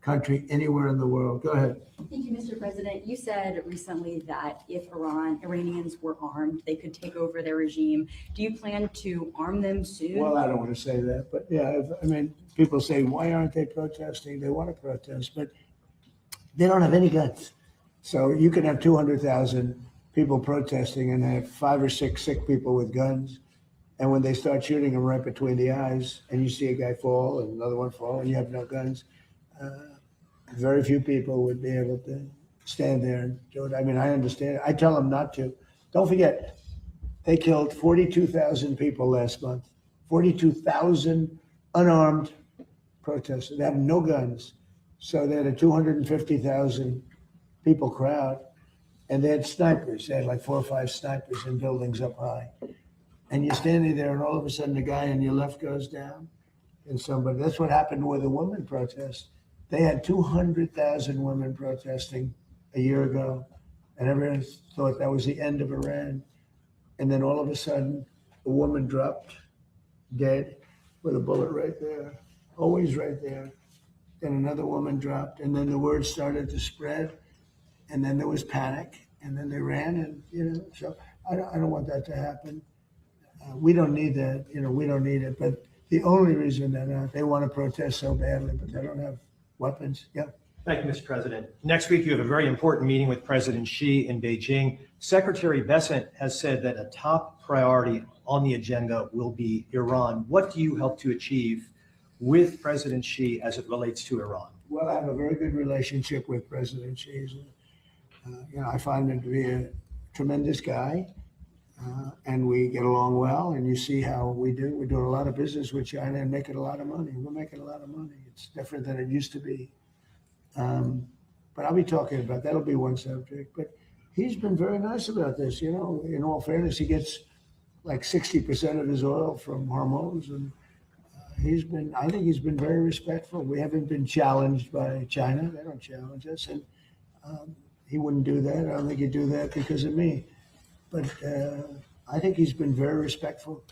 country anywhere in the world. Go ahead. Thank you, Mr. President. You said recently that if Iranians were armed, they could take over their regime. Do you plan to arm them soon? Well, I don't want to say that, but yeah, I mean, people say, why aren't they protesting? They want to protest, but they don't have any guns. So you can have 200,000 people protesting and have 5 or 6 sick people with guns. And when they start shooting them right between the eyes and you see a guy fall and another one fall and you have no guns, very few people would be able to stand there and do it. I mean, I understand. I tell them not to. Don't forget, they killed 42,000 people last month. 42,000 unarmed protesters. They have no guns. So they had a 250,000 people crowd, and they had snipers. They had like 4 or 5 snipers in buildings up high. And you're standing there, and all of a sudden the guy on your left goes down, and somebody. That's what happened with the women protest. They had 200,000 women protesting a year ago, and everyone thought that was the end of Iran. And then all of a sudden, a woman dropped dead with a bullet right there, always right there. Then another woman dropped, and then the word started to spread, and then there was panic, and then they ran, and so I don't want that to happen. We don't need that, we don't need it. But the only reason that they want to protest so badly, but they don't have weapons. Yeah. Thank you, Mr. President. Next week, you have a very important meeting with President Xi in Beijing. Secretary Bessent has said that a top priority on the agenda will be Iran. What do you hope to achieve with President Xi as it relates to Iran? Well, I have a very good relationship with President Xi. I find him to be a tremendous guy, and we get along well. And you see how we do. We're doing a lot of business with China and making a lot of money. We're making a lot of money. It's different than it used to be. But I'll be talking about that'll be one subject. But he's been very nice about this. In all fairness, he gets like 60% of his oil from Hormuz, and I think he's been very respectful. We haven't been challenged by China. They don't challenge us, and he wouldn't do that. I don't think he'd do that because of me. But I think he's been very respectful.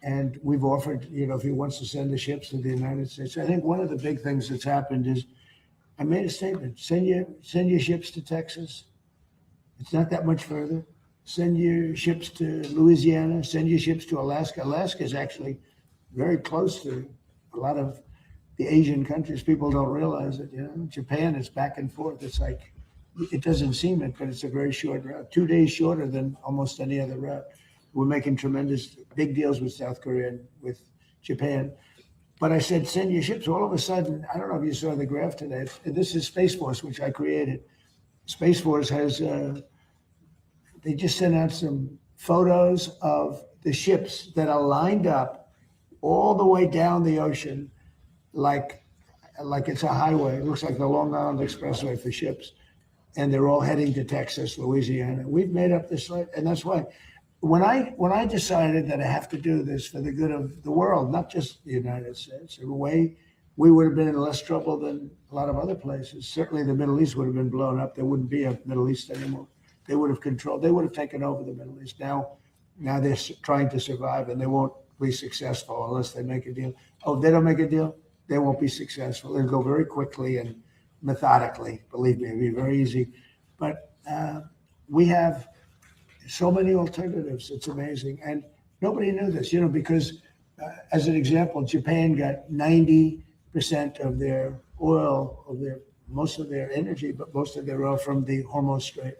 And we've offered, if he wants to send the ships to the United States. I think one of the big things that's happened is I made a statement. Send your ships to Texas. It's not that much further. Send your ships to Louisiana. Send your ships to Alaska. Alaska is actually very close to a lot of the Asian countries. People don't realize it. Japan is back and forth. It's like, it doesn't seem it, but it's a very short route, 2 days shorter than almost any other route. We're making tremendous big deals with South Korea and with Japan. But I said, send your ships. All of a sudden, I don't know if you saw the graph today. This is Space Force, which I created. Space Force has, they just sent out some photos of the ships that are lined up all the way down the ocean, like it's a highway. It looks like the Long Island Expressway for ships. And they're all heading to Texas, Louisiana. We've made up this, and that's why when I decided that I have to do this for the good of the world, not just the United States, in a way, we would have been in less trouble than a lot of other places. Certainly the Middle East would have been blown up. There wouldn't be a Middle East anymore. They would have taken over the Middle East. Now they're trying to survive, and they won't be successful unless they make a deal. Oh, if they don't make a deal, they won't be successful. They'll go very quickly and methodically. Believe me, it'll be very easy. But we have so many alternatives. It's amazing. And nobody knew this, because as an example, Japan got 90% of their oil, most of their energy, but most of their oil from the Hormuz Strait.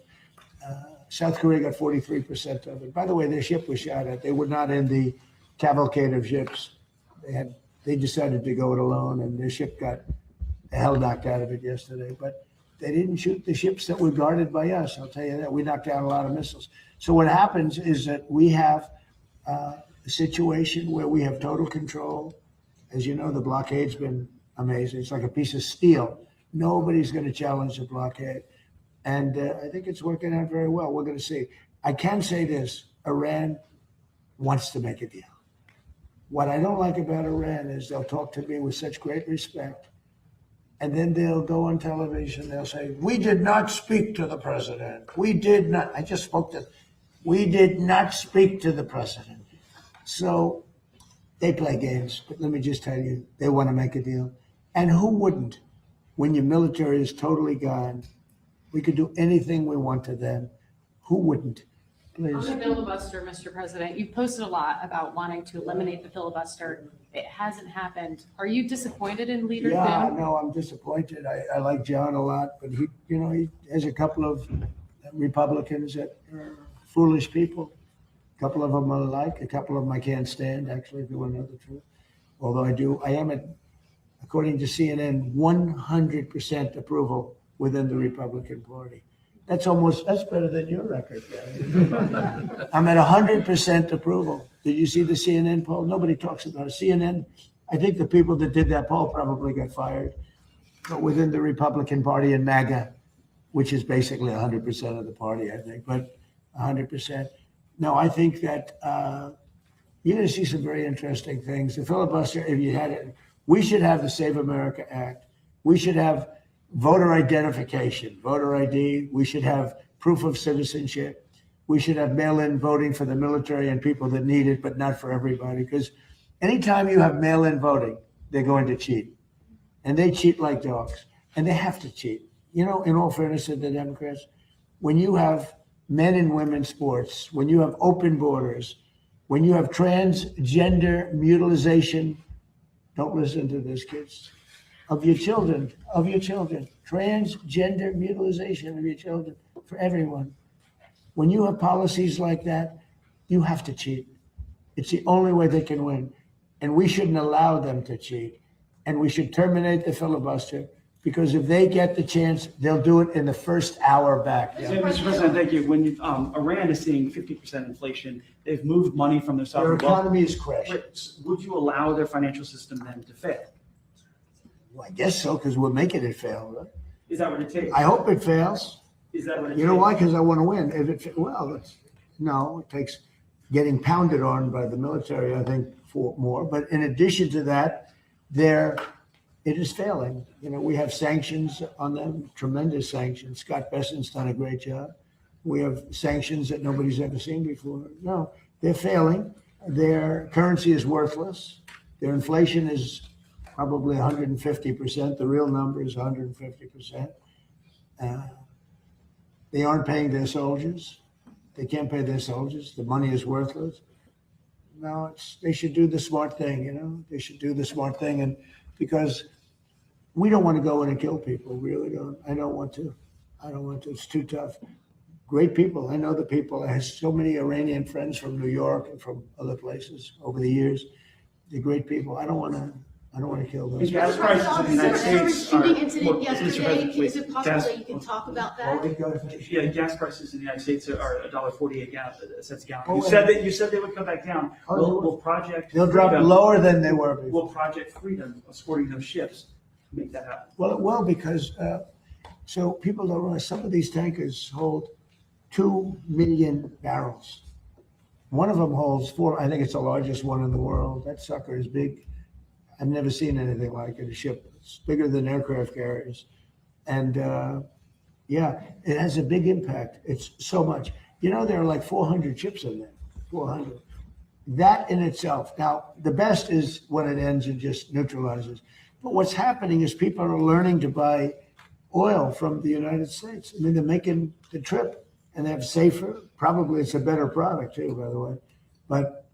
South Korea got 43% of it. By the way, their ship was shot at. They were not in the cavalcade of ships. They decided to go it alone, and their ship got the hell knocked out of it yesterday. But they didn't shoot the ships that were guarded by us. I'll tell you that. We knocked down a lot of missiles. So what happens is that we have a situation where we have total control. As you know, the blockade's been amazing. It's like a piece of steel. Nobody's going to challenge the blockade. And I think it's working out very well. We're going to see. I can say this. Iran wants to make a deal. What I don't like about Iran is they'll talk to me with such great respect. And then they'll go on television. They'll say, we did not speak to the president. We did not. I just spoke to. We did not speak to the president. So they play games. But let me just tell you, they want to make a deal. And who wouldn't? When your military is totally gone, we could do anything we want to them. Who wouldn't? On Please. the filibuster, Mr. President, you've posted a lot about wanting to eliminate the filibuster. It hasn't happened. Are you disappointed in Leader Yeah, Thune? no, I'm disappointed. I like John a lot, but he has a couple of Republicans that are foolish people. A couple of them I like, a couple of them I can't stand, actually, if you want to know the truth. Although I am according to CNN, 100% approval within the Republican Party. That's better than your record. I'm at 100% approval. Did you see the CNN poll? Nobody talks about it. CNN, I think the people that did that poll probably got fired. But within the Republican Party and MAGA, which is basically 100% of the party, I think, but 100%. No, I think that you're going to see some very interesting things. The filibuster, if you had it, we should have the Save America Act. We should have voter identification, voter ID. We should have proof of citizenship. We should have mail-in voting for the military and people that need it, but not for everybody. Because anytime you have mail-in voting, they're going to cheat. And they cheat like dogs. And they have to cheat. In all fairness to the Democrats, when you have men and women sports, when you have open borders, when you have transgender mutilization, don't listen to this, kids, of your children, transgender mutilization of your children for everyone. When you have policies like that, you have to cheat. It's the only way they can win. And we shouldn't allow them to cheat. And we should terminate the filibuster, because if they get the chance, they'll do it in the first hour back. So, Mr. President, thank you. When Iran is seeing 50% inflation, they've moved money from their Their sovereign wealth. economy is crashing. Would you allow their financial system then to fail? Well, I guess so, because we're making it fail, right? Is that what it takes? I hope it fails. Is that what it takes? You know why? Because I want to win. It takes getting pounded on by the military, I think, for more. But in addition to that, it is failing. We have sanctions on them, tremendous sanctions. Scott Besson's done a great job. We have sanctions that nobody's ever seen before. No, they're failing. Their currency is worthless. Their inflation is probably 150%. The real number is 150%. They aren't paying their soldiers. They can't pay their soldiers. The money is worthless. No, they should do the smart thing, They should do the smart thing. And because we don't want to go in and kill people, we really don't. I don't want to. It's too tough. Great people. I know the people. I have so many Iranian friends from New York and from other places over the years. They're great people. I don't want I don't want to kill And those. gas prices in the United There was a States are. shooting incident Mr. yesterday. President, Is it possible gas- that you can talk about Well, that? we go to- Yeah, gas prices in the United States are $1.48 cents a gallon. Oh, You said they would come back down. Oh, they will. We'll Project. They'll drop Freedom- lower than they were before. We'll Project Freedom escorting those ships to make that happen. Well, because, so people don't realize some of these tankers hold 2 million barrels. One of them holds 4, I think it's the largest one in the world. That sucker is big. I've never seen anything like it, a ship. It's bigger than aircraft carriers. And, yeah, it has a big impact. It's so much. You know, there are like 400 ships in there, 400. That in itself. Now, the best is when it ends and just neutralizes. But what's happening is people are learning to buy oil from the United States. I mean, they're making the trip and they have safer, probably it's a better product too, by the way. But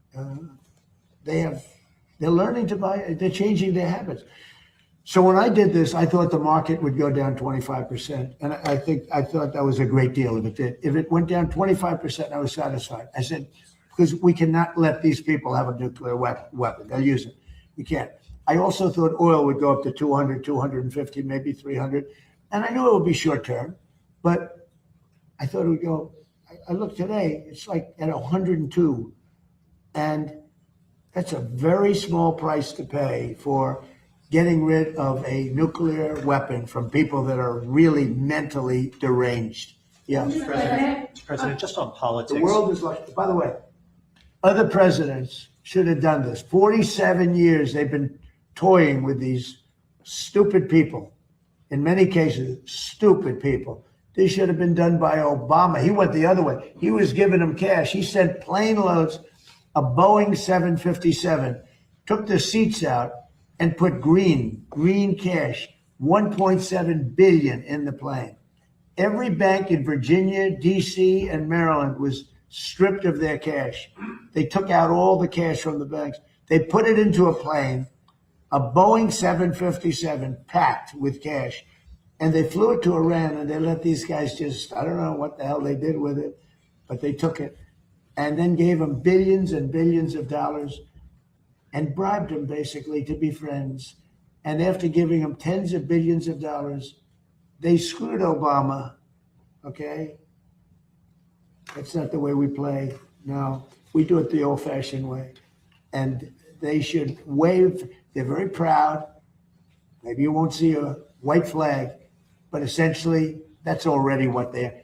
they're learning to buy, they're changing their habits. So when I did this, I thought the market would go down 25%. And I thought that was a great deal if it did. If it went down 25%, I was satisfied. I said, because we cannot let these people have a nuclear weapon. They'll use it. We can't. I also thought oil would go up to 200, 250, maybe 300. And I knew it would be short term, but I thought it would go, I looked today, it's like at 102. And that's a very small price to pay for getting rid of a nuclear weapon from people that are really mentally deranged. Yeah. Mr. President, just on politics. The world is like, by the way, other presidents should have done this. 47 years they've been toying with these stupid people. In many cases, stupid people. This should have been done by Obama. He went the other way. He was giving them cash. He sent plane loads, a Boeing 757, took the seats out and put green cash, 1.7 billion in the plane. Every bank in Virginia, DC, and Maryland was stripped of their cash. They took out all the cash from the banks. They put it into a plane, a Boeing 757 packed with cash, and they flew it to Iran and they let these guys just, I don't know what the hell they did with it, but they took it and then gave them billions and billions of dollars and bribed them basically to be friends. And after giving them tens of billions of dollars, they screwed Obama, okay? That's not the way we play. No, we do it the old-fashioned way. And they should wave. They're very proud. Maybe you won't see a white flag, but essentially that's already what they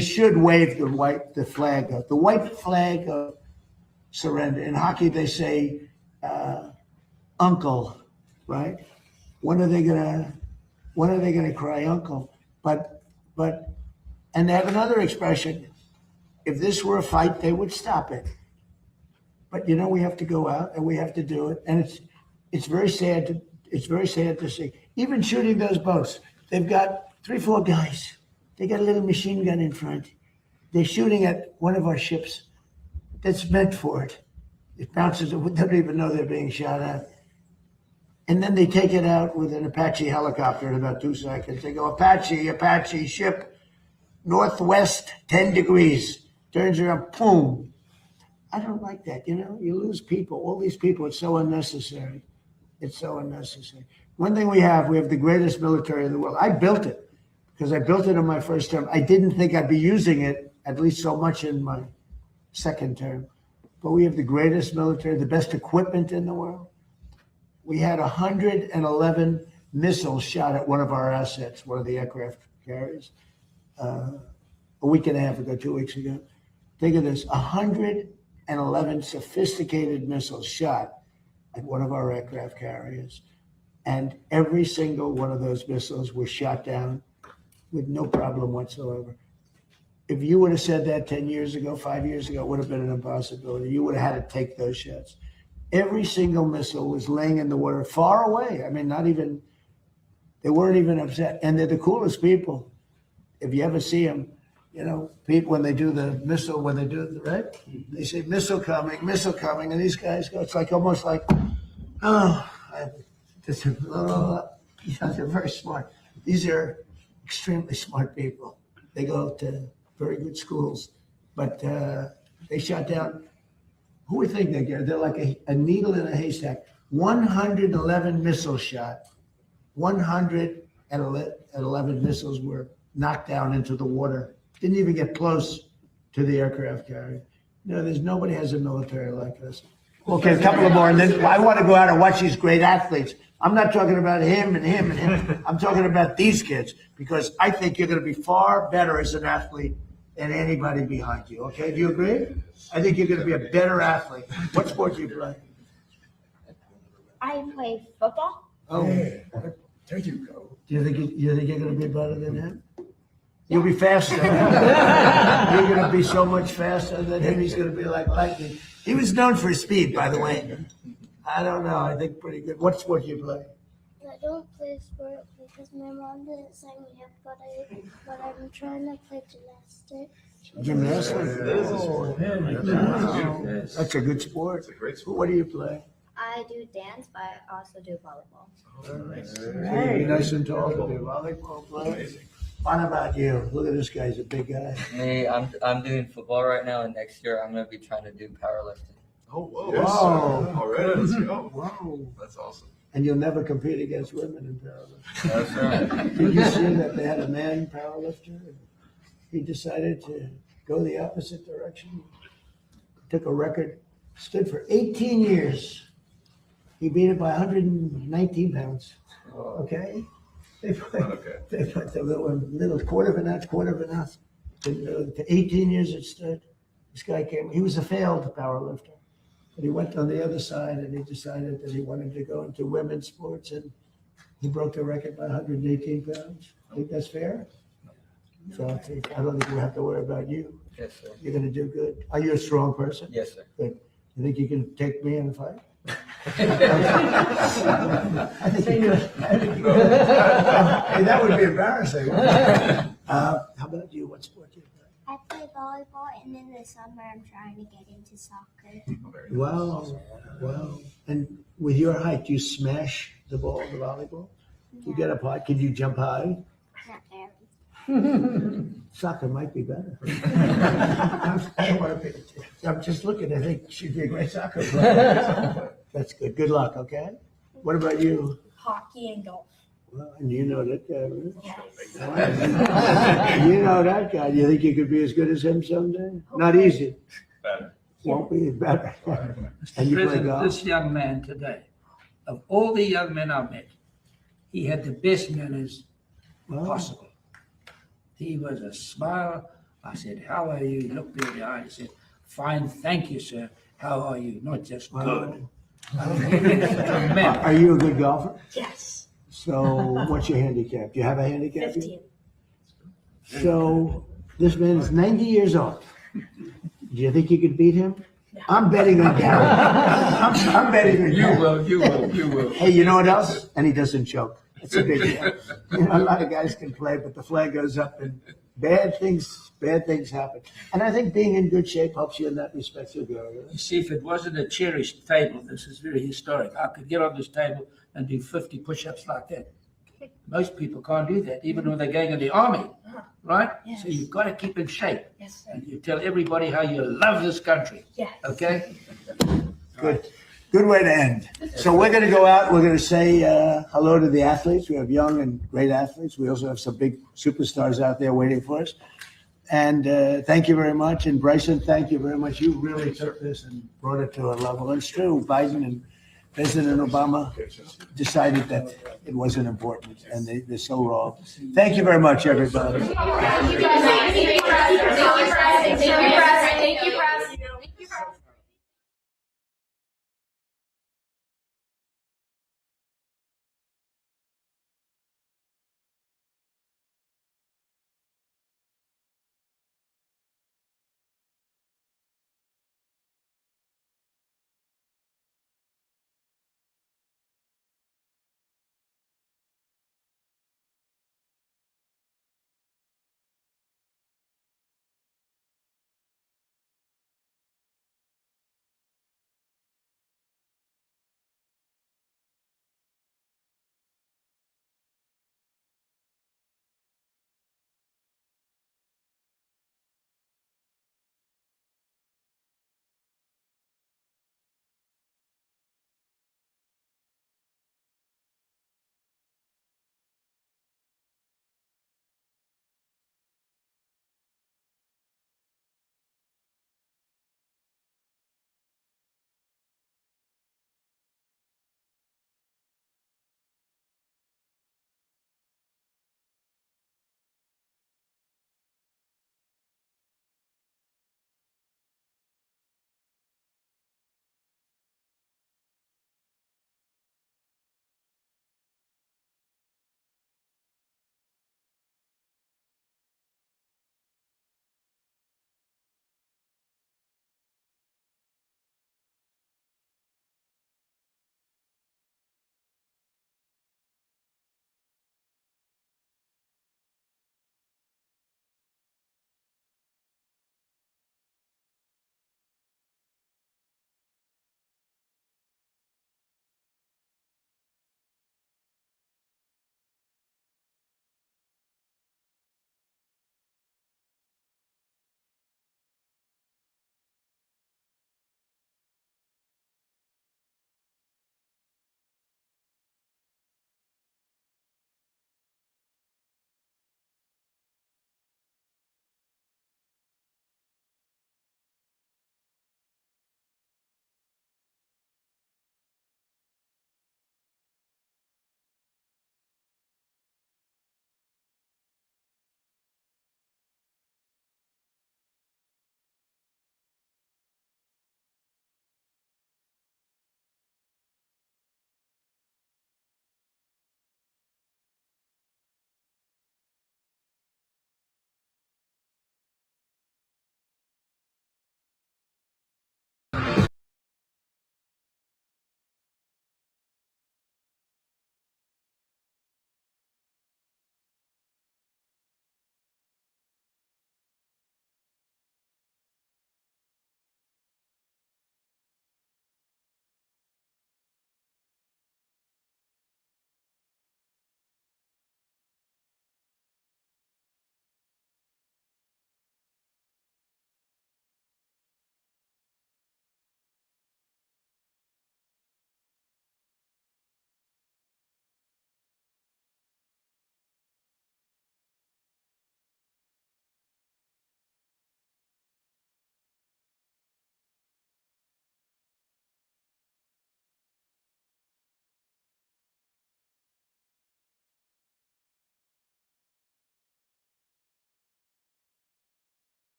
should wave the flag of the white flag of surrender. In hockey, they say uncle, right? When are they gonna cry uncle? But and they have another expression. If this were a fight, they would stop it. But you know, we have to go out and we have to do it. And it's very sad to see. Even shooting those boats, they've got 3-4 guys. They got a little machine gun in front. They're shooting at one of our ships that's meant for it. It bounces, they don't even know they're being shot at. And then they take it out with an Apache helicopter in about 2 seconds. They go, Apache ship, northwest 10 degrees. Turns around, boom. I don't like that, you know? You lose people, all these people, it's so unnecessary. It's so unnecessary. One thing we have the greatest military in the world. I built it because I built it in my first term. I didn't think I'd be using it at least so much in my second term. But we have the greatest military, the best equipment in the world. We had 111 missiles shot at one of our assets, one of the aircraft carriers, a week and a half ago, 2 weeks ago. Think of this, 111 sophisticated missiles shot at one of our aircraft carriers. And every single one of those missiles was shot down with no problem whatsoever. If you would have said that 10 years ago, 5 years ago, it would have been an impossibility. You would have had to take those shots. Every single missile was laying in the water far away. I mean, they weren't even upset. And they're the coolest people. If you ever see them, you know, people, when they do the missile, right? They say, missile coming. And these guys go, it's like almost like, they're very smart. These are extremely smart people. They go to very good schools, but they shot down. Who would think they're like a needle in a haystack. 111 missiles shot. 111 missiles were knocked down into the water. Didn't even get close to the aircraft carrier. No, there's nobody has a military like us. Okay, a couple of more, and then I want to go out and watch these great athletes. I'm not talking about him and him and him. I'm talking about these kids, because I think you're going to be far better as an athlete than anybody behind you. Okay, do you agree? I think you're going to be a better athlete. What sport do you play? I play football. Oh, there you go. Do you think you're going to be better than him? You'll be faster. You're going to be so much faster than him. He's going to be like lightning. He was known for his speed, by the way. I don't know. I think pretty good. What sport do you play? I don't play sport because my mom didn't sign me up, but I'm trying to play gymnastics. Gymnastics. Oh, wow. That's a good sport. It's a great sport. What do you play? I do dance, but I also do volleyball. Hey, nice and tall to be a volleyball player. What about you? Look at this guy. He's a big guy. Me, I'm doing football right now, and next year I'm gonna be trying to do powerlifting. Oh, whoa. Yes, Whoa. All right, let's go. Whoa. That's awesome. And you'll never compete against women in powerlifting. That's right. Did you see that they had a man powerlifter? And he decided to go the opposite direction. Took a record, stood for 18 years. He beat it by 119 pounds. Okay? They put the little quarter of an ounce. To 18 years it stood. This guy came, he was a failed powerlifter. But he went on the other side and he decided that he wanted to go into women's sports, and he broke the record by 118 pounds. Think that's fair? So I don't think we have to worry about you. Yes, sir. You're gonna do good. Are you a strong person? Yes, sir. Good. You think you can take me in a fight? I think you could. Hey, that would be embarrassing. How about you? What sport do you play? I play volleyball, and in the summer I'm trying to get into soccer. Wow. And with your height, do you smash the ball, the volleyball? You get up high. Can you jump high? Not very. Soccer might be better. I'm just looking. I think she'd be a great soccer player. That's good. Good luck, okay? What about you? Hockey and golf. Well, and you know that guy, right? Yes. You know that guy. Do you think you could be as good as him someday? Not easy. Better. Won't be better. And Mr. you play President, golf? this young man today, of all the young men I've met, he had the best manners possible. He was a smile. I said, "How are you?" He looked me in the eye and said, "Fine, thank you, sir. How are you?" Not just good. I mean, he's tremendous. Are you a good golfer? Yes. So what's your handicap? Do you have a handicap? 15. So this man is 90 years old. Do you think you could beat him? I'm betting on Gary. I'm betting on Gary. You will. Hey, you know what else? And he doesn't choke. It's a big deal. You know, a lot of guys can play, but the flag goes up and bad things happen. And I think being in good shape helps you in that respect too, Gary. You see, if it wasn't a cherished table, this is very historic. I could get on this table and do 50 push-ups like that. Most people can't do that, even when they're going in the army, right? Yes. So you've got to keep in shape. Yes, sir. And you tell everybody how you love this country, Yes. okay? Good. Good way to end. So we're going to go out. We're going to say hello to the athletes. We have young and great athletes. We also have some big superstars out there waiting for us. And thank you very much. And Bryson, thank you very much. You really took this and brought it to a level. And it's true. Biden and President Obama decided that it wasn't important, and they're so wrong. Thank you very much, everybody. Thank you, guys. Thank you, President. Thank you, President. Thank you, President. Thank you, President.